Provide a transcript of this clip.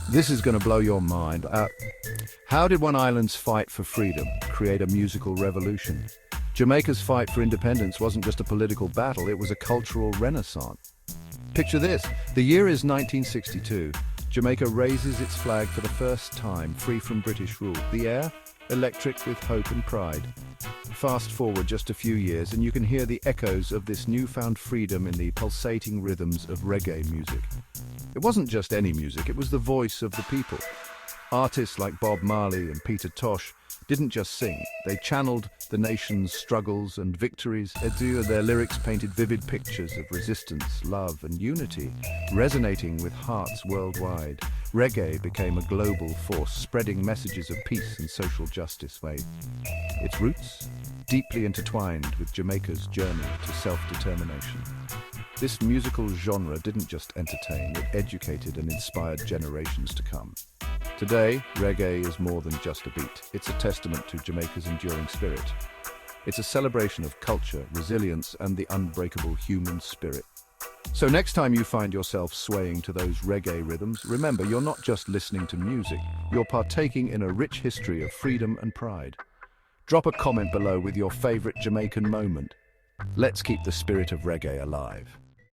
This is going to blow your mind. How did one island's fight for freedom create a musical revolution? Jamaica's fight for independence wasn't just a political battle, it was a cultural renaissance. Picture this, the year is 1962. Jamaica raises its flag for the first time, free from British rule. The air, electric with hope and pride. Fast forward just a few years and you can hear the echoes of this newfound freedom in the pulsating rhythms of reggae music. It wasn't just any music, it was the voice of the people. Artists like Bob Marley and Peter Tosh didn't just sing, they channeled the nation's struggles and victories. Their lyrics painted vivid pictures of resistance, love and unity, resonating with hearts worldwide. Reggae became a global force, spreading messages of peace and social justice. Its roots deeply intertwined with Jamaica's journey to self-determination. This musical genre didn't just entertain, it educated and inspired generations to come. Today, reggae is more than just a beat. It's a testament to Jamaica's enduring spirit. It's a celebration of culture, resilience, and the unbreakable human spirit. So next time you find yourself swaying to those reggae rhythms, remember you're not just listening to music, you're partaking in a rich history of freedom and pride. Drop a comment below with your favorite Jamaican moment. Let's keep the spirit of reggae alive.